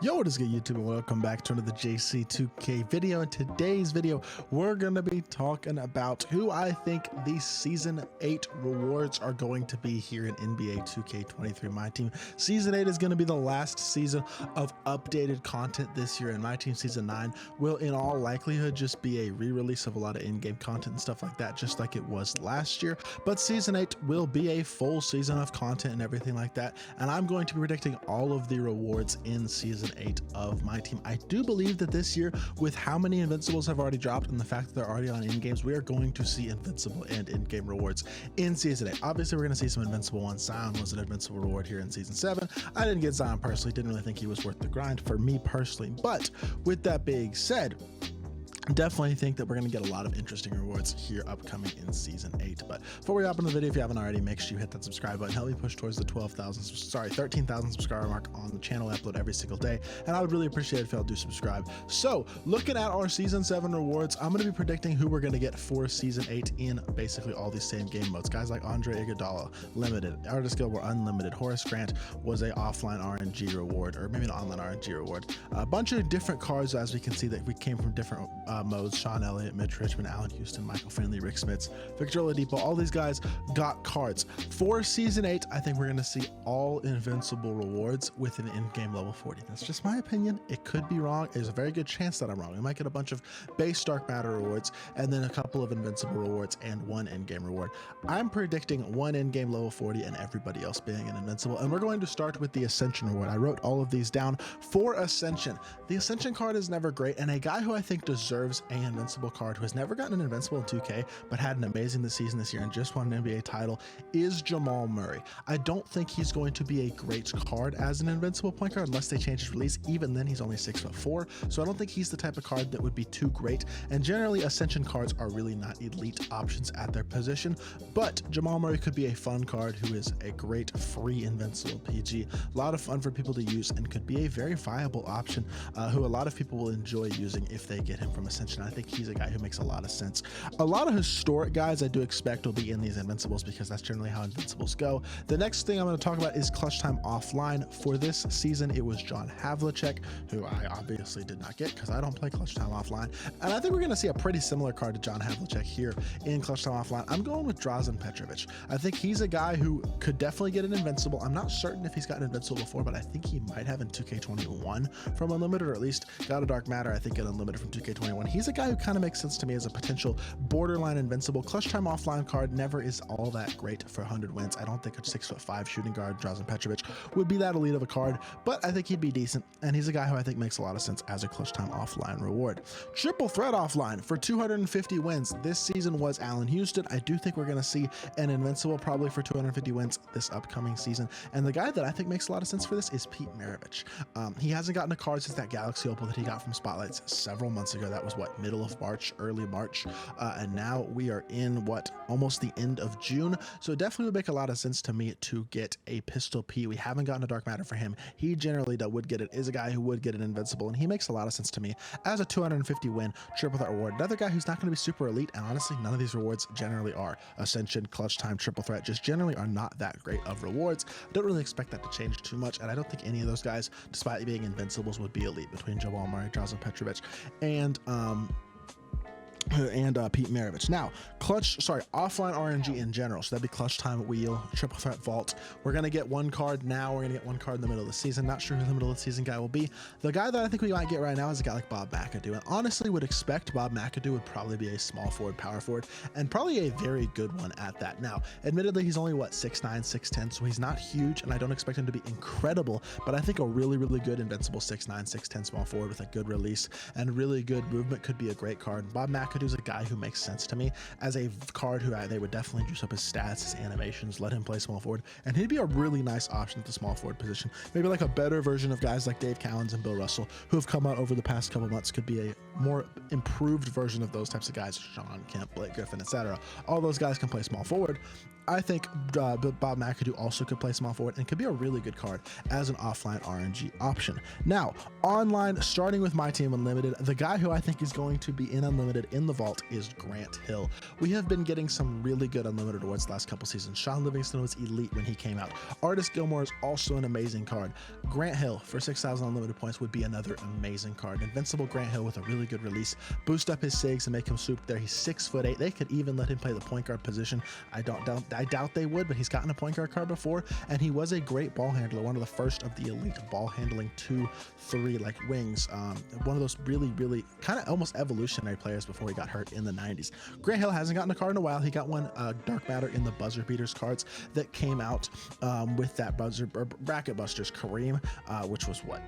Yo, what is good, YouTube, and welcome back to another JC2K video. In today's video, we're going to be talking about who I think the Season 8 rewards are going to be here in NBA 2K23 MyTEAM. Season 8 is going to be the last season of updated content this year, and MyTEAM Season 9 will in all likelihood just be a re-release of a lot of in-game content and stuff like that, just like it was last year. But Season 8 will be a full season of content and everything like that, and I'm going to be predicting all of the rewards in Season 8 of MyTEAM. I do believe that this year, with how many Invincibles have already dropped and the fact that they're already on in-games, we are going to see Invincible and in-game rewards in Season 8. Obviously, we're going to see some Invincible ones. Zion was an Invincible reward here in Season 7. I didn't get Zion personally, didn't really think he was worth the grind for me personally. But with that being said, definitely think that we're going to get a lot of interesting rewards here upcoming in Season 8. But before we hop into the video, if you haven't already, make sure you hit that subscribe button. Help me push towards the 13,000 subscriber mark on the channel. I upload every single day, and I would really appreciate it if y'all do subscribe. So looking at our Season 7 rewards, I'm going to be predicting who we're going to get for Season 8 in basically all these same game modes. Guys like Andre Iguodala, limited. Artist Guild were unlimited. Horace Grant was a offline RNG reward, or maybe an online RNG reward. A bunch of different cards, as we can see, that we came from different modes. Sean Elliott, Mitch Richmond, Allen Houston, Michael Finley, Rick Smits, Victor Oladipo, all these guys got cards. For Season 8, I think we're going to see all Invincible rewards with an in-game level 40. That's just my opinion. It could be wrong. There's a very good chance that I'm wrong. We might get a bunch of base Dark Matter rewards and then a couple of Invincible rewards and one in-game reward. I'm predicting one in-game level 40 and everybody else being an Invincible. And we're going to start with the Ascension reward. I wrote all of these down for Ascension. The Ascension card is never great, and a guy who I think deserves an Invincible card, who has never gotten an Invincible in 2K but had an amazing season this year and just won an NBA title, is Jamal Murray. I don't think he's going to be a great card as an Invincible point guard unless they change his release. Even then, he's only 6'4", so I don't think he's the type of card that would be too great, and generally Ascension cards are really not elite options at their position. But Jamal Murray could be a fun card who is a great free Invincible PG, a lot of fun for people to use, and could be a very viable option who a lot of people will enjoy using if they get him from Ascension. I think he's a guy who makes a lot of sense. A lot of historic guys I do expect will be in these Invincibles because that's generally how Invincibles go. The next thing I'm going to talk about is Clutch Time Offline. For this season, it was John Havlicek, who I obviously did not get because I don't play Clutch Time Offline. And I think we're going to see a pretty similar card to John Havlicek here in Clutch Time Offline. I'm going with Drazen Petrovic. I think he's a guy who could definitely get an Invincible. I'm not certain if he's gotten Invincible before, but I think he might have in 2K21 from Unlimited, or at least got a Dark Matter, I think, in Unlimited from 2K21. He's a guy who kind of makes sense to me as a potential borderline Invincible. Clutch Time Offline card never is all that great for 100 wins. I don't think a 6'5" shooting guard, Drazen Petrovic, would be that elite of a card, but I think he'd be decent, and he's a guy who I think makes a lot of sense as a Clutch Time Offline reward. Triple Threat Offline for 250 wins. This season was Allen Houston. I do think we're going to see an Invincible probably for 250 wins this upcoming season, and the guy that I think makes a lot of sense for this is Pete Maravich. He hasn't gotten a card since that Galaxy Opal that he got from Spotlights several months ago. That was what, middle of March, early March, and now we are in what, almost the end of June, so it definitely would make a lot of sense to me to get a Pistol P. We haven't gotten a Dark Matter for him. He generally would get it, is a guy who would get an Invincible, and he makes a lot of sense to me as a 250 win triple threat reward. Another guy who's not going to be super elite, and honestly none of these rewards generally are. Ascension, Clutch Time, Triple Threat just generally are not that great of rewards. I don't really expect that to change too much, and I don't think any of those guys, despite being Invincibles, would be elite between Jamal Murray, Drazen Petrovic, and Pete Maravich. Now, offline RNG in general. So that'd be Clutch Time Wheel, Triple Threat Vault. We're going to get one card now. We're going to get one card in the middle of the season. Not sure who the middle of the season guy will be. The guy that I think we might get right now is a guy like Bob McAdoo. And honestly would expect Bob McAdoo would probably be a small forward, power forward, and probably a very good one at that. Now, admittedly, he's only, what, 6'9", 6'10", so he's not huge, and I don't expect him to be incredible, but I think a really, really good Invincible 6'9", 6'10" small forward with a good release and really good movement could be a great card. Bob McAdoo's a guy who makes sense to me as a card who they would definitely juice up his stats, his animations, let him play small forward, and he'd be a really nice option at the small forward position. Maybe like a better version of guys like Dave Cowens and Bill Russell, who have come out over the past couple months, could be a more improved version of those types of guys. Sean Kemp, Blake Griffin, etc. All those guys can play small forward. I think Bob McAdoo also could play small forward and could be a really good card as an offline RNG option. Now, online, starting with MyTEAM Unlimited, the guy who I think is going to be in Unlimited in the vault is Grant Hill. We have been getting some really good unlimited awards the last couple seasons. Sean Livingston was elite when he came out. Artist Gilmore is also an amazing card. Grant Hill for 6,000 unlimited points would be another amazing card. Invincible Grant Hill with a really good release. Boost up his SIGs and make him swoop there. He's 6'8". They could even let him play the point guard position. I doubt they would, but he's gotten a point guard card before, and he was a great ball handler, one of the first of the elite ball handling 2-3 like wings. One of those really kind of almost evolutionary players before he got hurt in the 90s. Grant Hill hasn't gotten a card in a while. He got one Dark Matter in the Buzzer Beaters cards that came out with that Bracket Busters Kareem, which was what?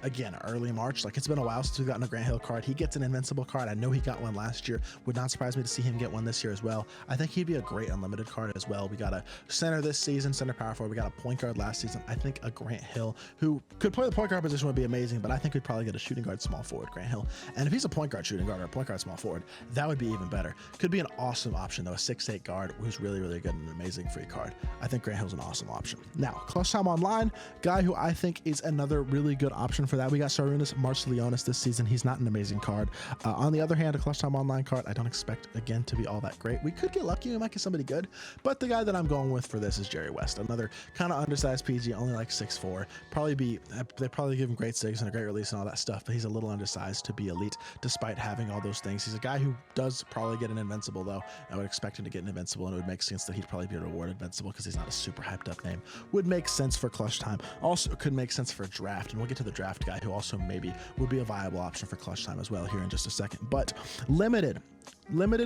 Again, early March. Like, it's been a while since we've gotten a Grant Hill card. He gets an Invincible card. I know he got one last year. Would not surprise me to see him get one this year as well. I think he'd be a great unlimited card as well. We got a center this season, center power forward. We got a point guard last season. I think a Grant Hill who could play the point guard position would be amazing, but I think we'd probably get a shooting guard small forward Grant Hill. And if he's a point guard shooting guard or a point guard small forward, that would be even better. Could be an awesome option though. A 6'8" guard who's really good and an amazing free card. I think Grant Hill's an awesome option. Now, Clutch Time Online, guy who I think is another really good option for that. We got Sarunas Marcelionis this season. He's not an amazing card. On the other hand, a Clutch Time Online card, I don't expect, again, to be all that great. We could get lucky. We might get somebody good. But the guy that I'm going with for this is Jerry West. Another kind of undersized PG, only like 6'4". They probably give him great SIGs and a great release and all that stuff, but he's a little undersized to be elite despite having all those things. He's a guy who does probably get an Invincible, though. I would expect him to get an Invincible, and it would make sense that he'd probably be a reward Invincible because he's not a super hyped up name. Would make sense for Clutch Time. Also could make sense for a draft, and we'll get to the draft guy who also maybe would be a viable option for Clutch Time as well here in just a second. But limited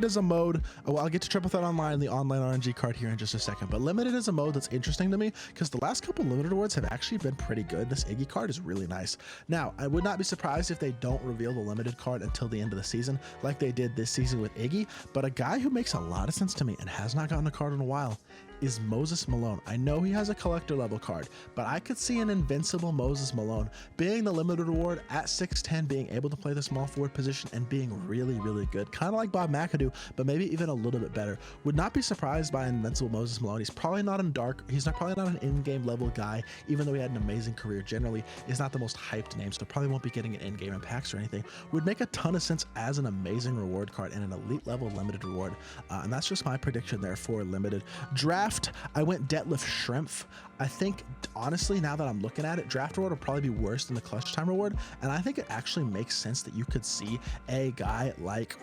is a mode. Well, I'll get to Triple Threat Online, the online RNG card here in just a second, but limited is a mode that's interesting to me because the last couple limited awards have actually been pretty good. This Iggy card is really nice. Now, I would not be surprised if they don't reveal the limited card until the end of the season like they did this season with Iggy, but a guy who makes a lot of sense to me and has not gotten a card in a while is Moses Malone. I know he has a collector level card, but I could see an Invincible Moses Malone being the limited award at 6'10", being able to play the small forward position and being really good. Kind of like Bob McAdoo, but maybe even a little bit better. Would not be surprised by Invincible Moses Malone. He's probably not probably not an in-game level guy, even though he had an amazing career. Generally, is not the most hyped name, so probably won't be getting an in-game impacts or anything. Would make a ton of sense as an amazing reward card and an elite level limited reward. And that's just my prediction there for limited. Draft, I went Detlef Schrempf. I think, honestly, now that I'm looking at it, draft reward will probably be worse than the Clutch Time reward, and I think it actually makes sense that you could see a guy like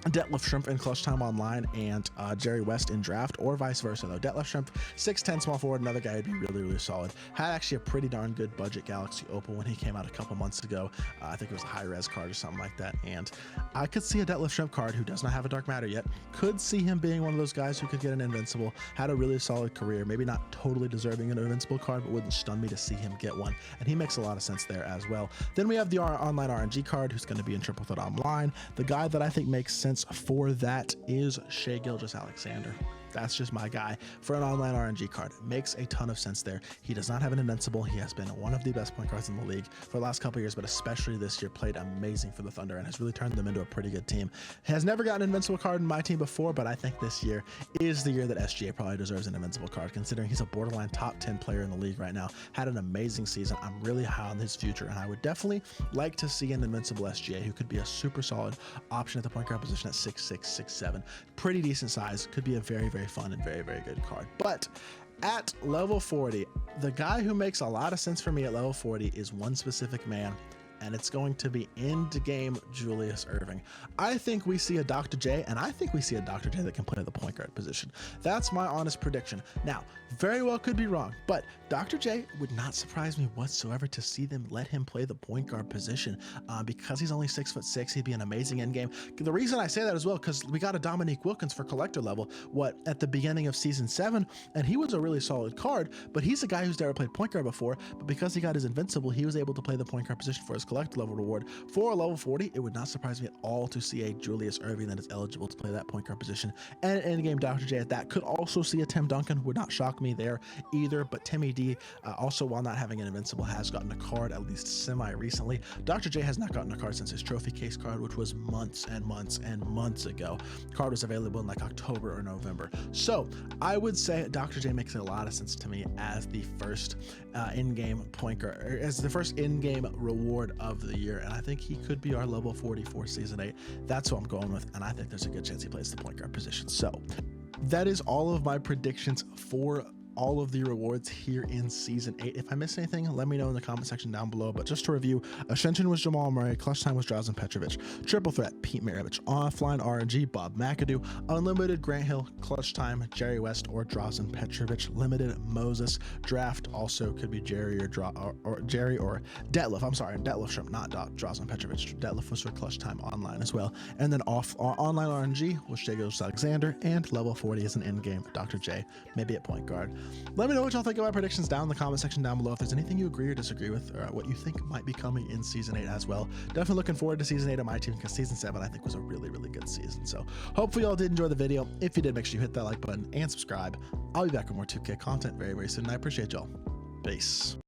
Detlef Schrempf in Clutch Time Online and Jerry West in draft, or vice versa though. Detlef Schrempf, 6'10", small forward, another guy would be really solid. Had actually a pretty darn good budget Galaxy Opal when he came out a couple months ago. I think it was a high res card or something like that, and I could see a Detlef Schrempf card who does not have a Dark Matter yet. Could see him being one of those guys who could get an Invincible. Had a really solid career, maybe not totally deserving an Invincible card, but wouldn't stun me to see him get one, and he makes a lot of sense there as well. Then we have the online RNG card who's going to be in Triple Threat Online. The guy that I think makes sense for that is Shai Gilgeous-Alexander. That's just my guy for an online RNG card. Makes a ton of sense there. He does not have an Invincible. He has been one of the best point guards in the league for the last couple years, but especially this year played amazing for the Thunder and has really turned them into a pretty good team. Has never gotten an Invincible card in my team before, but I think this year is the year that SGA probably deserves an Invincible card, considering he's a borderline top 10 player in the league right now. Had an amazing season. I'm really high on his future, and I would definitely like to see an Invincible SGA who could be a super solid option at the point guard position at 6'6", 6'7". Pretty decent size. Could be a very fun and very good card. But at level 40, the guy who makes a lot of sense for me at level 40 is one specific man, and it's going to be end-game Julius Erving. I think we see a Dr. J, and I think we see a Dr. J that can play the point guard position. That's my honest prediction. Now, very well could be wrong, but Dr. J would not surprise me whatsoever to see them let him play the point guard position because he's only 6'6". He'd be an amazing endgame. The reason I say that as well, because we got a Dominique Wilkins for collector level, at the beginning of season 7, and he was a really solid card, but he's a guy who's never played point guard before, but because he got his Invincible, he was able to play the point guard position for his collector level reward. For a level 40, it would not surprise me at all to see a Julius Erving that is eligible to play that point guard position, and an endgame Dr. J at that. Could also see a Tim Duncan, would not shock me there either, but Timmy D, also while not having an Invincible, has gotten a card at least semi-recently. Dr. J has not gotten a card since his trophy case card, which was months ago. Card was available in like October or November. So I would say Dr. J makes a lot of sense to me as the first in-game point guard, or as the first in-game reward of the year, and I think he could be our level 44 season 8. That's what I'm going with, and I think there's a good chance he plays the point guard position. So that is all of my predictions for all of the rewards here in season 8. If I missed anything, let me know in the comment section down below. But just to review, Ascension was Jamal Murray, Clutch Time was Drazen Petrovic, Triple Threat Pete Maravich, Offline RNG Bob McAdoo, Unlimited Grant Hill, Clutch Time Jerry West or Drazen Petrovic, Limited Moses, Draft also could be Jerry or Jerry or Detlef. I'm sorry, Detlef Shrimp, not Drazen Petrovic. Detlef was for Clutch Time Online as well. And then online RNG was Jagos Alexander, and level 40 is an in-game Dr. J, maybe at point guard. Let me know what y'all think about predictions down in the comment section down below. If there's anything you agree or disagree with, or what you think might be coming in season 8 as well. Definitely looking forward to season 8 of my team, because season 7 I think was a really, really good season. So hopefully y'all did enjoy the video. If you did, make sure you hit that like button and subscribe. I'll be back with more 2K content very, very soon, and I appreciate y'all. Peace.